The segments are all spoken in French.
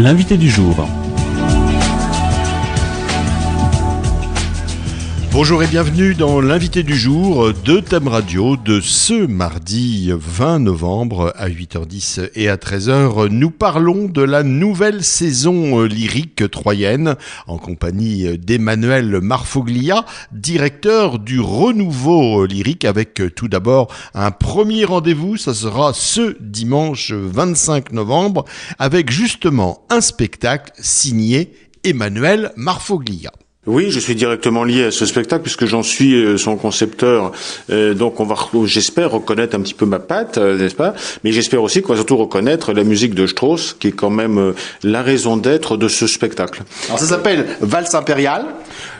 L'invité du jour. Bonjour et bienvenue dans l'invité du jour de Thème Radio de ce mardi 20 novembre à 8h10 et à 13h. Nous parlons de la nouvelle saison lyrique troyenne en compagnie d'Emmanuel Marfoglia, directeur du Renouveau lyrique, avec tout d'abord un premier rendez-vous. Ça sera ce dimanche 25 novembre avec justement un spectacle signé Emmanuel Marfoglia. Oui, je suis directement lié à ce spectacle puisque j'en suis son concepteur. Donc on va, j'espère, reconnaître un petit peu ma patte, n'est-ce pas? Mais j'espère aussi qu'on va surtout reconnaître la musique de Strauss, qui est quand même la raison d'être de ce spectacle. Alors ça s'appelle Valse impériale.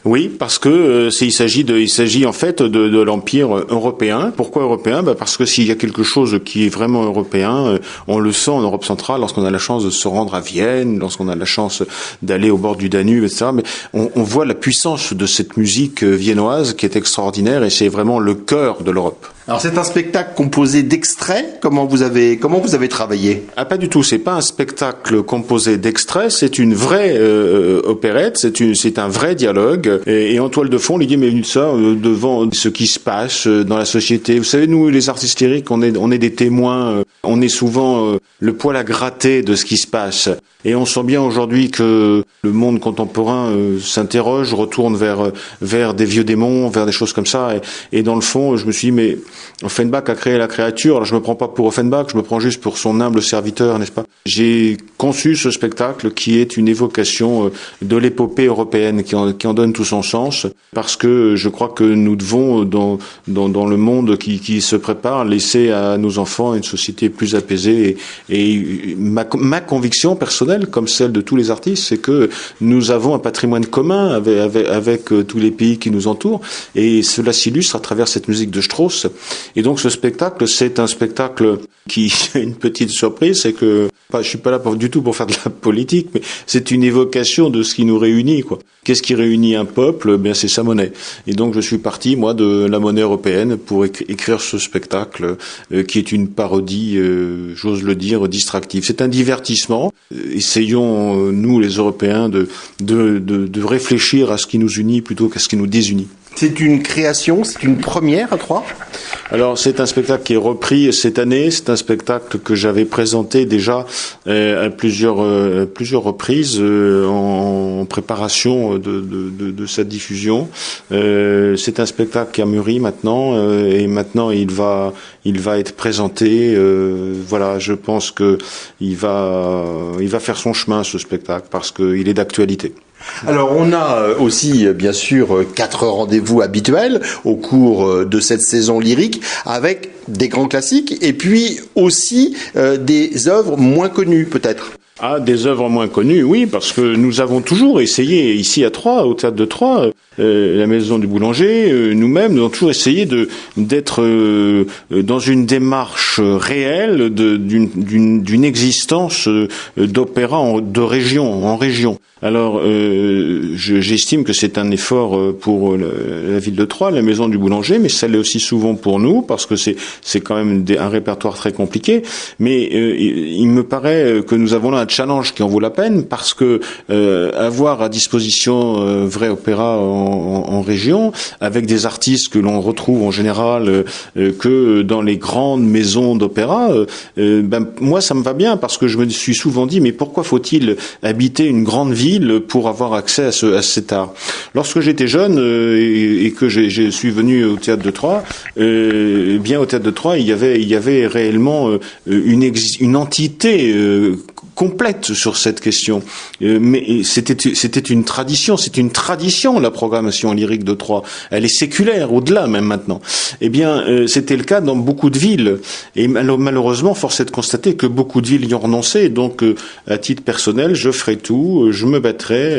Oui, parce que il s'agit en fait de l'empire européen. Pourquoi européen? Parce que s'il y a quelque chose qui est vraiment européen, on le sent en Europe centrale lorsqu'on a la chance de se rendre à Vienne, lorsqu'on a la chance d'aller au bord du Danube, etc. Mais on voit la puissance de cette musique viennoise qui est extraordinaire et c'est vraiment le cœur de l'Europe. Alors c'est un spectacle composé d'extraits. Comment vous avez travaillé? Ah, pas du tout. C'est pas un spectacle composé d'extraits. C'est une vraie opérette. C'est un vrai dialogue. Et en toile de fond, l'idée m'est venue de ça, devant ce qui se passe dans la société. Vous savez, nous, les artistes lyriques, on est des témoins. On est souvent le poil à gratter de ce qui se passe. Et on sent bien aujourd'hui que le monde contemporain s'interroge, retourne vers des vieux démons, vers des choses comme ça. Et dans le fond, je me suis dit, mais Offenbach a créé la créature. Alors je me prends pas pour Offenbach, je me prends juste pour son humble serviteur, n'est-ce pas? J'ai conçu ce spectacle qui est une évocation de l'épopée européenne, qui en donne tout son sens, parce que je crois que nous devons, dans le monde qui se prépare, laisser à nos enfants une société plus apaisée. Et ma conviction personnelle, comme celle de tous les artistes, c'est que nous avons un patrimoine commun avec tous les pays qui nous entourent, et cela s'illustre à travers cette musique de Strauss. Et donc ce spectacle, c'est un spectacle qui a une petite surprise, c'est que je suis pas là du tout pour faire de la politique, mais c'est une évocation de ce qui nous réunit, quoi. Qu'est-ce qui réunit un peuple? Bien, c'est sa monnaie. Et donc je suis parti, moi, de la monnaie européenne pour écrire ce spectacle qui est une parodie, j'ose le dire, distractive. C'est un divertissement. Essayons, nous, les Européens, de réfléchir à ce qui nous unit plutôt qu'à ce qui nous désunit. C'est une création, c'est une première à Troyes. Alors c'est un spectacle qui est repris cette année. C'est un spectacle que j'avais présenté déjà à plusieurs reprises en préparation de sa diffusion. C'est un spectacle qui a mûri maintenant et maintenant il va être présenté. Voilà, je pense que il va faire son chemin, ce spectacle, parce qu'il est d'actualité. Alors on a aussi bien sûr 4 rendez-vous habituels au cours de cette saison lyrique avec des grands classiques et puis aussi des œuvres moins connues peut-être. Ah, des œuvres moins connues, oui, parce que nous avons toujours essayé, ici à Troyes, au Théâtre de Troyes, la Maison du Boulanger, nous-mêmes, nous avons toujours essayé d'être dans une démarche réelle d'une existence d'opéra de région, en région. Alors, j'estime que c'est un effort pour la ville de Troyes, la Maison du Boulanger, mais ça l'est aussi souvent pour nous, parce que c'est quand même un répertoire très compliqué. Mais il me paraît que nous avons là un challenge qui en vaut la peine, parce que avoir à disposition vrai opéra en région, avec des artistes que l'on retrouve en général que dans les grandes maisons d'opéra, moi ça me va bien, parce que je me suis souvent dit, mais pourquoi faut-il habiter une grande ville pour avoir accès à cet art? Lorsque j'étais jeune et que je suis venu au Théâtre de Troyes, bien au Théâtre de Troyes, il y avait réellement une entité complète sur cette question. Mais c'était une tradition, c'est une tradition, la programmation lyrique de Troyes. Elle est séculaire, au-delà même maintenant. Eh bien, c'était le cas dans beaucoup de villes. Et malheureusement, force est de constater que beaucoup de villes y ont renoncé. Donc, à titre personnel, je ferai tout, je me battrai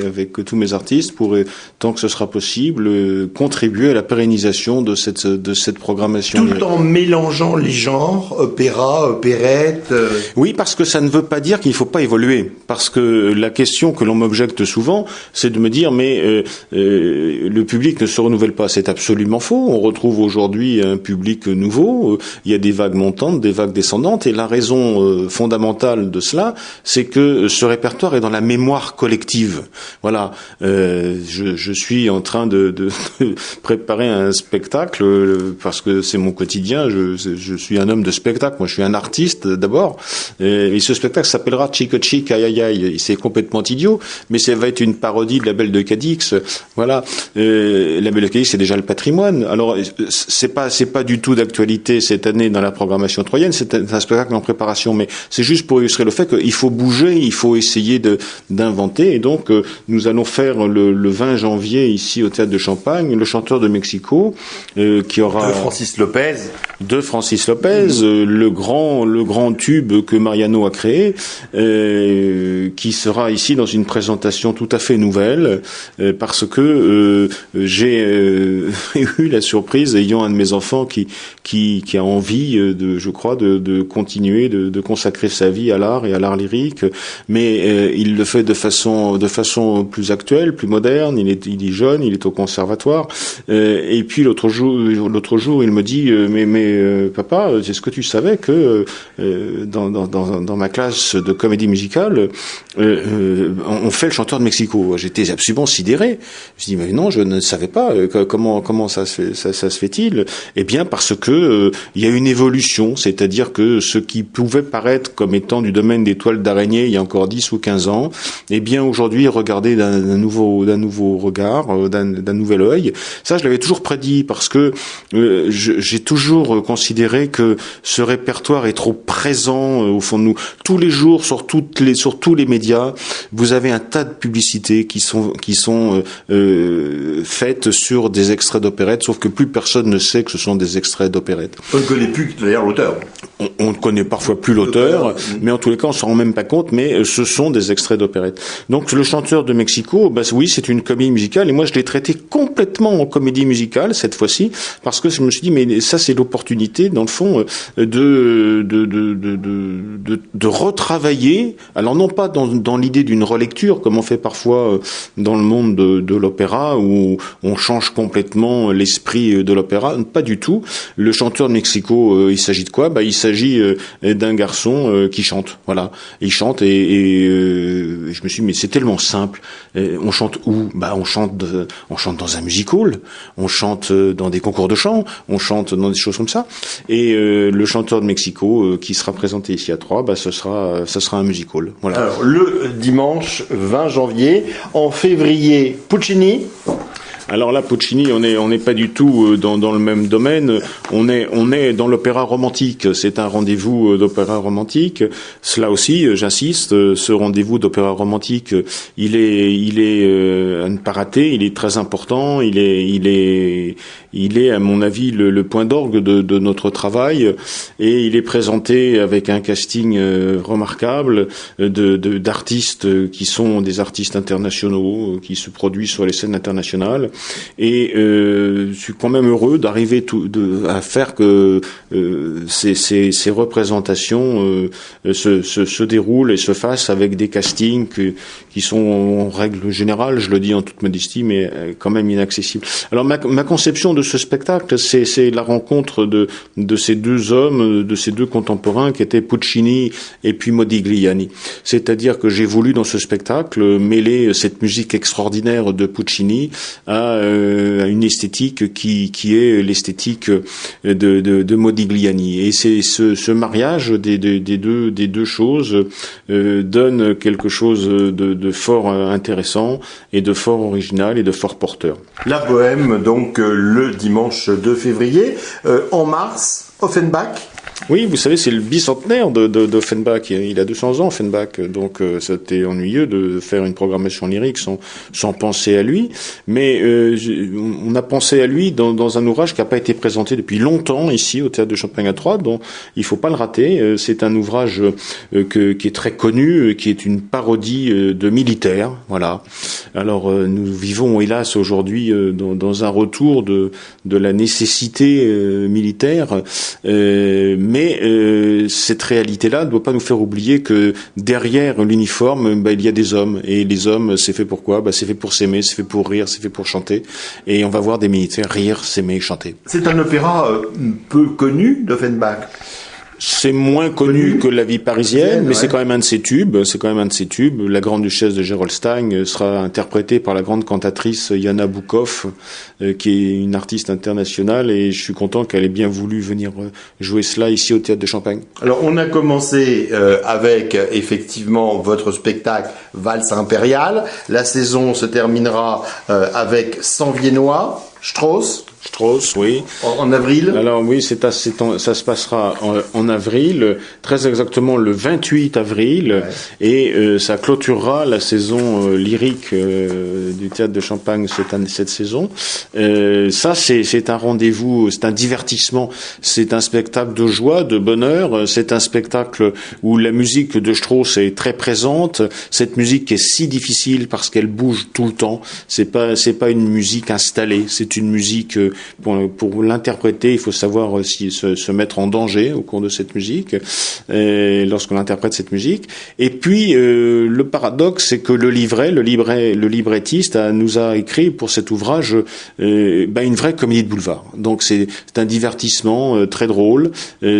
avec tous mes artistes pour, tant que ce sera possible, contribuer à la pérennisation de cette programmation lyrique. Tout en mélangeant les genres, opéra, opérette. Oui, parce que ça ne veut pas dire qu'il ne faut pas évoluer. Parce que la question que l'on m'objecte souvent, c'est de me dire mais le public ne se renouvelle pas. C'est absolument faux. On retrouve aujourd'hui un public nouveau. Il y a des vagues montantes, des vagues descendantes. Et la raison fondamentale de cela, c'est que ce répertoire est dans la mémoire collective. Voilà. Je suis en train de préparer un spectacle parce que c'est mon quotidien. Je suis un homme de spectacle. Moi, je suis un artiste d'abord. Et ce spectacle s'appellera Chico Chic Aïe Aïe Aïe. C'est complètement idiot, mais ça va être une parodie de La Belle de Cadix. Voilà. La Belle de Cadix, c'est déjà le patrimoine. Alors, c'est pas du tout d'actualité cette année dans la programmation troyenne. C'est un spectacle en préparation, mais c'est juste pour illustrer le fait qu'il faut bouger, il faut essayer d'inventer. Et donc, nous allons faire le 20 janvier ici au Théâtre de Champagne, Le Chanteur de Mexico, qui aura de Francis Lopez, le grand tube que Mariano a créé, qui sera ici dans une présentation tout à fait nouvelle, parce que j'ai eu la surprise, ayant un de mes enfants qui a envie de continuer de consacrer sa vie à l'art et à l'art lyrique, mais il le fait de façon plus actuelle, plus moderne. Il est jeune, il est au conservatoire, et puis l'autre jour il me dit mais papa, est-ce que tu savais que dans ma classe de comédie musicale on fait Le Chanteur de Mexico? J'étais absolument sidéré. Je me dis mais non, je ne savais pas. Comment ça se fait-il? Eh bien parce que il y a une évolution, c'est-à-dire que ce qui pouvait paraître comme étant du domaine des toiles d'araignée il y a encore 10 ou 15 ans, eh bien aujourd'hui regardez d'un nouveau regard, d'un nouvel œil. Ça, je l'avais toujours prédit parce que j'ai toujours considéré que ce répertoire est trop présent au fond de nous. Tous les jours, sur tous les médias, vous avez un tas de publicités qui sont faites sur des extraits d'opérettes, sauf que plus personne ne sait que ce sont des extraits d'opérettes. On ne connaît plus d'ailleurs l'auteur. On ne connaît parfois plus l'auteur, mais en tous les cas, on s'en rend même pas compte, mais ce sont des extraits d'opérettes. Donc, Le Chanteur de Mexico, oui, c'est une comédie musicale, et moi, je l'ai traité complètement en comédie musicale, cette fois-ci, parce que je me suis dit, mais ça, c'est l'opportunité, dans le fond, de retravailler, alors non pas dans l'idée d'une relecture, comme on fait parfois dans le monde de l'opéra, où on change complètement l'esprit de l'opéra, pas du tout. Le Chanteur de Mexico, il s'agit de quoi? Il s'agit d'un garçon qui chante, voilà. Il chante et je me suis dit, mais c'est tellement simple. On chante où? On chante dans un music hall, on chante dans des concours de chant, on chante dans des choses comme ça. Et Le Chanteur de Mexico, qui sera présenté ici à Troyes, ce sera un music hall. Voilà. Alors, le dimanche 20 janvier, en février, Puccini. Alors là, Puccini, on n'est pas du tout dans le même domaine. On est dans l'opéra romantique. C'est un rendez-vous d'opéra romantique. Cela aussi, j'insiste, ce rendez-vous d'opéra romantique, il est à ne pas rater. Il est très important. Il est à mon avis le point d'orgue de notre travail, et il est présenté avec un casting remarquable d'artistes qui sont des artistes internationaux, qui se produisent sur les scènes internationales. Et je suis quand même heureux d'arriver à faire que ces représentations se déroulent et se fassent avec des castings qui sont en règle générale, je le dis en toute modestie, mais quand même inaccessibles. Alors ma conception de ce spectacle, c'est la rencontre de ces deux hommes, de ces deux contemporains qui étaient Puccini et puis Modigliani. C'est-à-dire que j'ai voulu dans ce spectacle mêler cette musique extraordinaire de Puccini à une esthétique qui est l'esthétique de Modigliani. Et c'est ce mariage des deux choses donne quelque chose de fort intéressant et de fort original et de fort porteur. La Bohème, donc le dimanche 2 février. En mars, Offenbach. Oui, vous savez, c'est le bicentenaire d'Offenbach. Il a 200 ans, Offenbach. Donc, c'était ennuyeux de faire une programmation lyrique sans penser à lui. Mais on a pensé à lui dans un ouvrage qui n'a pas été présenté depuis longtemps ici au Théâtre de Champagne à Troyes. Donc, il faut pas le rater. C'est un ouvrage qui est très connu, qui est une parodie de militaires. Voilà. Alors, nous vivons, hélas, aujourd'hui dans un retour de la nécessité militaire. Mais cette réalité-là ne doit pas nous faire oublier que derrière l'uniforme, il y a des hommes. Et les hommes, c'est fait pour quoi? C'est fait pour s'aimer, c'est fait pour rire, c'est fait pour chanter. Et on va voir des militaires rire, s'aimer, chanter. C'est un opéra peu connu d'Offenbach. C'est moins connu que La vie parisienne, mais c'est quand même un de ses tubes. La Grande Duchesse de Gerolstein sera interprétée par la grande cantatrice Jana Bukov, qui est une artiste internationale, et je suis content qu'elle ait bien voulu venir jouer cela ici au Théâtre de Champagne. Alors, on a commencé avec, effectivement, votre spectacle Valse impériale. La saison se terminera avec 100 Viennois, Strauss, oui. En avril. Alors oui, ça se passera en avril, très exactement le 28 avril, et ça clôturera la saison lyrique du Théâtre de Champagne cette saison. Ça, c'est un rendez-vous, c'est un divertissement, c'est un spectacle de joie, de bonheur, c'est un spectacle où la musique de Strauss est très présente. Cette musique est si difficile parce qu'elle bouge tout le temps. C'est pas une musique installée, c'est une musique pour l'interpréter, il faut savoir se mettre en danger au cours de cette musique, lorsqu'on interprète cette musique. Et puis, le paradoxe, c'est que le librettiste nous a écrit pour cet ouvrage une vraie comédie de boulevard. Donc, c'est un divertissement très drôle.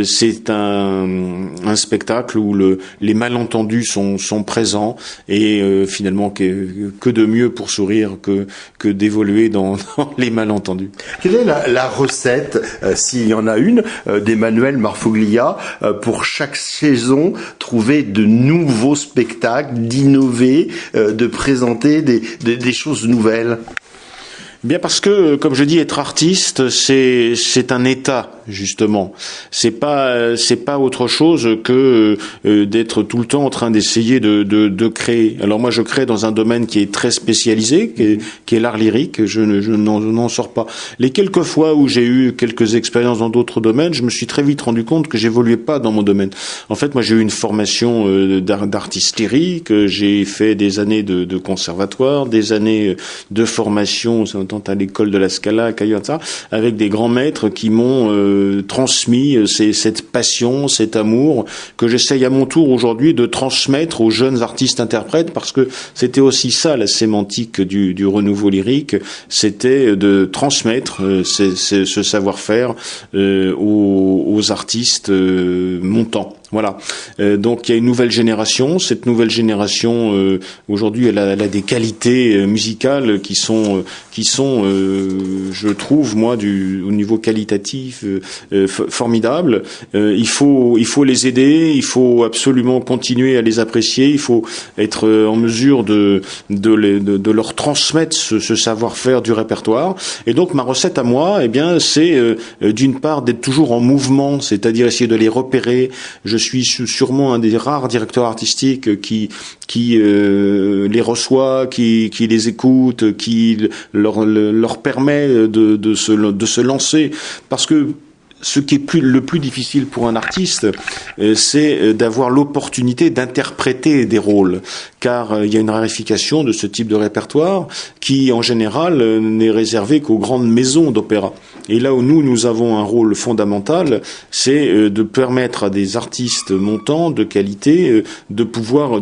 C'est un spectacle où les malentendus sont présents, et finalement, que de mieux pour sourire que d'évoluer dans les malentendus. Quelle est la recette, s'il y en a une, d'Emmanuel Marfoglia pour chaque saison, trouver de nouveaux spectacles, d'innover, de présenter des choses nouvelles? Bien parce que, comme je dis, être artiste, c'est un état, justement. C'est pas autre chose que d'être tout le temps en train d'essayer de créer. Alors moi, je crée dans un domaine qui est très spécialisé, qui est l'art lyrique. Je n'en sors pas. Les quelques fois où j'ai eu quelques expériences dans d'autres domaines, je me suis très vite rendu compte que j'évoluais pas dans mon domaine. En fait, moi, j'ai eu une formation d'artiste lyrique. J'ai fait des années de conservatoire, des années de formation à l'école de la Scala à Cagliari, avec des grands maîtres qui m'ont transmis cette passion, cet amour que j'essaye à mon tour aujourd'hui de transmettre aux jeunes artistes interprètes, parce que c'était aussi ça la sémantique du renouveau lyrique, c'était de transmettre ce savoir-faire aux artistes montants. Voilà. Donc il y a une nouvelle génération. Cette nouvelle génération aujourd'hui, elle a des qualités musicales qui sont, je trouve moi, au niveau qualitatif, formidables. Il faut les aider. Il faut absolument continuer à les apprécier. Il faut être en mesure de leur transmettre ce savoir-faire du répertoire. Et donc ma recette à moi, c'est d'une part d'être toujours en mouvement, c'est-à-dire essayer de les repérer. Je suis sûrement un des rares directeurs artistiques qui les reçoit, qui les écoute, qui leur permet de se lancer, parce que ce qui est le plus difficile pour un artiste, c'est d'avoir l'opportunité d'interpréter des rôles, car il y a une raréfication de ce type de répertoire qui, en général, n'est réservé qu'aux grandes maisons d'opéra. Et là où nous avons un rôle fondamental, c'est de permettre à des artistes montants, de qualité, de pouvoir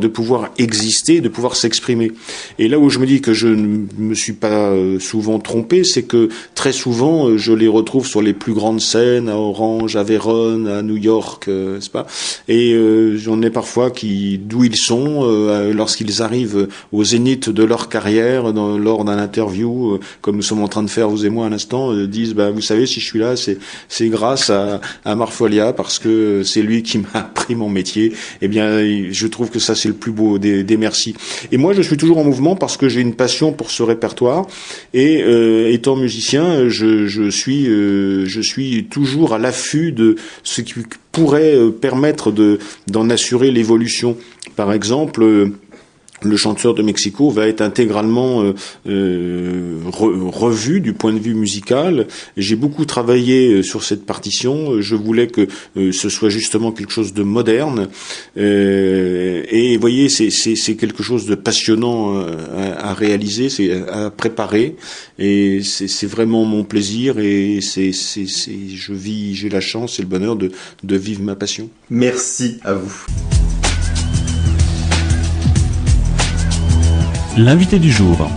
exister, de pouvoir s'exprimer. Et là où je me dis que je ne me suis pas souvent trompé, c'est que très souvent, je les retrouve sur les plus grandes scènes, à Orange, à Vérone, à New York, n'est-ce pas? Et j'en ai parfois d'où ils sont, lorsqu'ils arrivent au zénith de leur carrière, lors d'un interview, comme nous sommes en train de faire, vous et moi, à l'instant, disent, vous savez, si je suis là, c'est grâce à Marfoglia, parce que c'est lui qui m'a appris mon métier. Eh bien, je trouve que ça, c'est le plus beau des merci. Et moi, je suis toujours en mouvement parce que j'ai une passion pour ce répertoire. Et étant musicien, je suis toujours à l'affût de ce qui pourrait permettre d'en assurer l'évolution. Par exemple, Le chanteur de Mexico va être intégralement revu du point de vue musical. J'ai beaucoup travaillé sur cette partition. Je voulais que ce soit justement quelque chose de moderne. Et vous voyez, c'est quelque chose de passionnant à réaliser, c'est à préparer. Et c'est vraiment mon plaisir. Et j'ai la chance et le bonheur de vivre ma passion. Merci à vous. L'invité du jour.